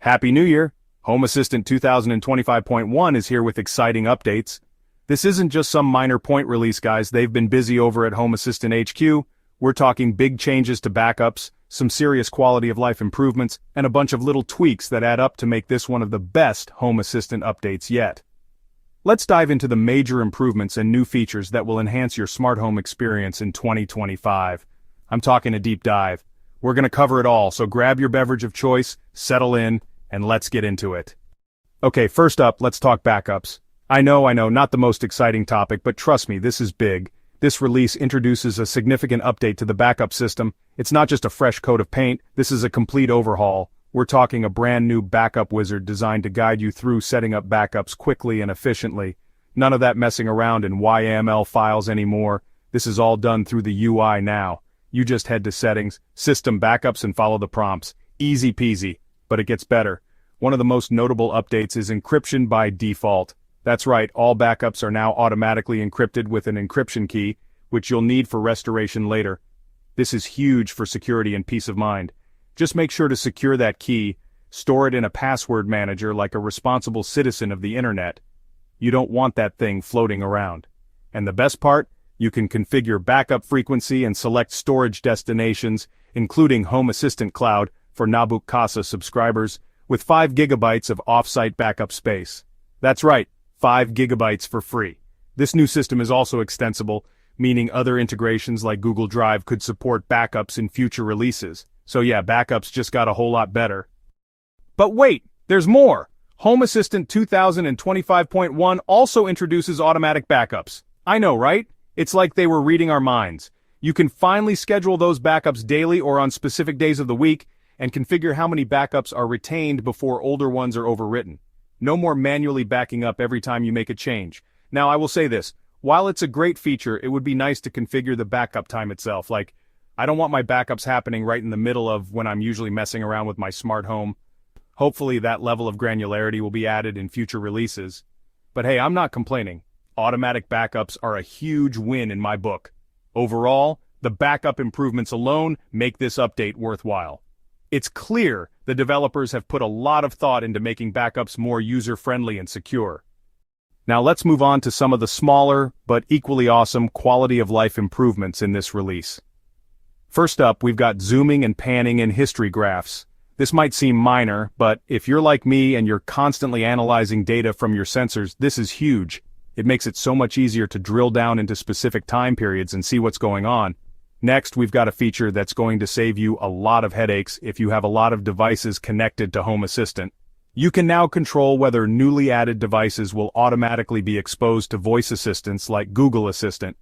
Happy New Year! Home Assistant 2025.1 is here with exciting updates. This isn't just some minor point release, guys. They've been busy over at Home Assistant HQ. We're talking big changes to backups, some serious quality of life improvements, and a bunch of little tweaks that add up to make this one of the best Home Assistant updates yet. Let's dive into the major improvements and new features that will enhance your smart home experience in 2025. I'm talking a deep dive. We're going to cover it all, so grab your beverage of choice, settle in, and let's get into it. Okay, first up, let's talk backups. I know, not the most exciting topic, but trust me, this is big. This release introduces a significant update to the backup system. It's not just a fresh coat of paint, this is a complete overhaul. We're talking a brand new backup wizard designed to guide you through setting up backups quickly and efficiently. None of that messing around in YAML files anymore. This is all done through the UI now. You just head to Settings, System Backups, and follow the prompts. Easy peasy, but it gets better. One of the most notable updates is encryption by default. That's right, all backups are now automatically encrypted with an encryption key, which you'll need for restoration later. This is huge for security and peace of mind. Just make sure to secure that key, store it in a password manager like a responsible citizen of the internet. You don't want that thing floating around. And the best part? You can configure backup frequency and select storage destinations, including Home Assistant Cloud for Nabuk Casa subscribers, with 5 GB of off-site backup space. That's right, 5 GB for free. This new system is also extensible, meaning other integrations like Google Drive could support backups in future releases. So yeah, backups just got a whole lot better. But wait, there's more! Home Assistant 2025.1 also introduces automatic backups. I know, right? It's like they were reading our minds. You can finally schedule those backups daily or on specific days of the week, and configure how many backups are retained before older ones are overwritten. No more manually backing up every time you make a change. Now I will say this, while it's a great feature, it would be nice to configure the backup time itself. Like, I don't want my backups happening right in the middle of when I'm usually messing around with my smart home. Hopefully that level of granularity will be added in future releases. But hey, I'm not complaining. Automatic backups are a huge win in my book. Overall, the backup improvements alone make this update worthwhile. It's clear the developers have put a lot of thought into making backups more user-friendly and secure. Now let's move on to some of the smaller, but equally awesome quality of life improvements in this release. First up, we've got zooming and panning in history graphs. This might seem minor, but if you're like me and you're constantly analyzing data from your sensors, this is huge. It makes it so much easier to drill down into specific time periods and see what's going on. Next, we've got a feature that's going to save you a lot of headaches if you have a lot of devices connected to Home Assistant. You can now control whether newly added devices will automatically be exposed to voice assistants like Google Assistant.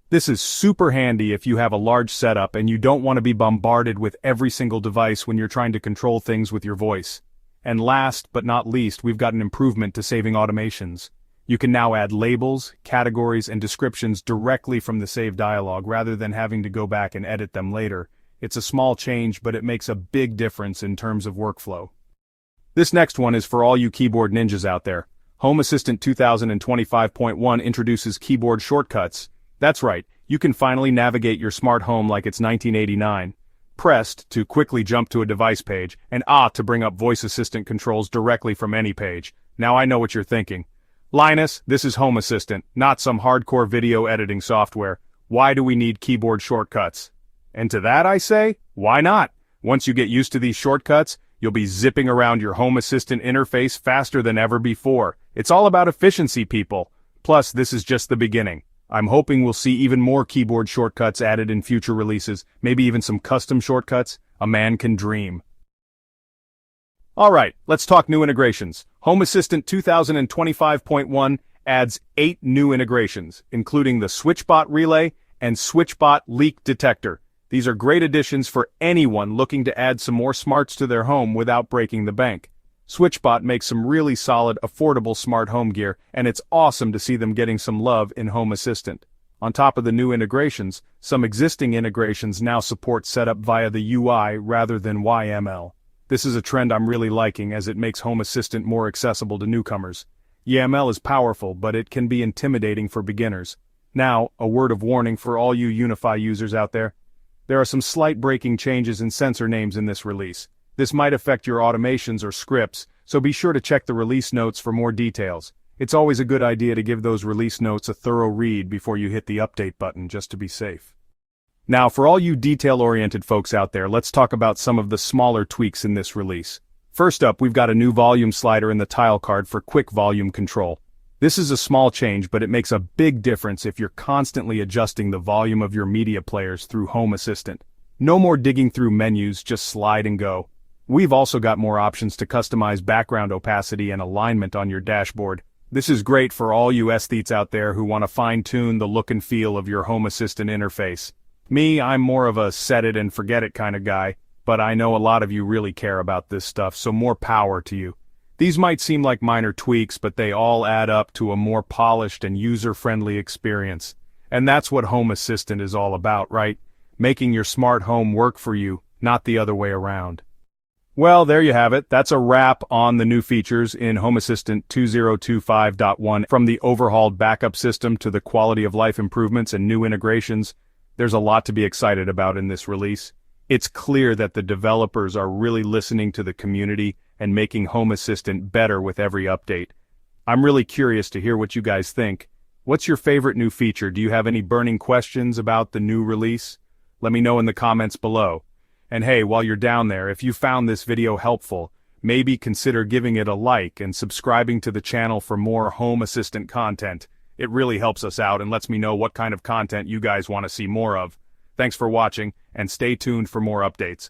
This is super handy if you have a large setup and you don't want to be bombarded with every single device when you're trying to control things with your voice. And last but not least, we've got an improvement to saving automations. You can now add labels, categories, and descriptions directly from the saved dialog rather than having to go back and edit them later. It's a small change, but it makes a big difference in terms of workflow. This next one is for all you keyboard ninjas out there. Home Assistant 2025.1 introduces keyboard shortcuts. That's right, you can finally navigate your smart home like it's 1989. Pressed to quickly jump to a device page, and to bring up voice assistant controls directly from any page. Now I know what you're thinking. Linus, this is Home Assistant, not some hardcore video editing software. Why do we need keyboard shortcuts? And to that I say, why not? Once you get used to these shortcuts, you'll be zipping around your Home Assistant interface faster than ever before. It's all about efficiency, people. Plus, this is just the beginning. I'm hoping we'll see even more keyboard shortcuts added in future releases, maybe even some custom shortcuts. A man can dream. Alright, let's talk new integrations. Home Assistant 2025.1 adds 8 new integrations, including the SwitchBot Relay and SwitchBot Leak Detector. These are great additions for anyone looking to add some more smarts to their home without breaking the bank. SwitchBot makes some really solid, affordable smart home gear, and it's awesome to see them getting some love in Home Assistant. On top of the new integrations, some existing integrations now support setup via the UI rather than YML. This is a trend I'm really liking as it makes Home Assistant more accessible to newcomers. YAML is powerful, but it can be intimidating for beginners. Now, a word of warning for all you Unify users out there. There are some slight breaking changes in sensor names in this release. This might affect your automations or scripts, so be sure to check the release notes for more details. It's always a good idea to give those release notes a thorough read before you hit the update button just to be safe. Now, for all you detail-oriented folks out there, let's talk about some of the smaller tweaks in this release. First up, we've got a new volume slider in the tile card for quick volume control. This is a small change, but it makes a big difference if you're constantly adjusting the volume of your media players through Home Assistant. No more digging through menus, just slide and go. We've also got more options to customize background opacity and alignment on your dashboard. This is great for all you aesthetes out there who want to fine-tune the look and feel of your Home Assistant interface. Me, I'm more of a set-it-and-forget-it kind of guy, but I know a lot of you really care about this stuff, so more power to you. These might seem like minor tweaks, but they all add up to a more polished and user-friendly experience. And that's what Home Assistant is all about, right? Making your smart home work for you, not the other way around. Well, there you have it. That's a wrap on the new features in Home Assistant 2025.1. From the overhauled backup system to the quality of life improvements and new integrations, there's a lot to be excited about in this release. It's clear that the developers are really listening to the community and making Home Assistant better with every update. I'm really curious to hear what you guys think. What's your favorite new feature? Do you have any burning questions about the new release? Let me know in the comments below. And hey, while you're down there, if you found this video helpful, maybe consider giving it a like and subscribing to the channel for more Home Assistant content. It really helps us out and lets me know what kind of content you guys want to see more of. Thanks for watching, and stay tuned for more updates.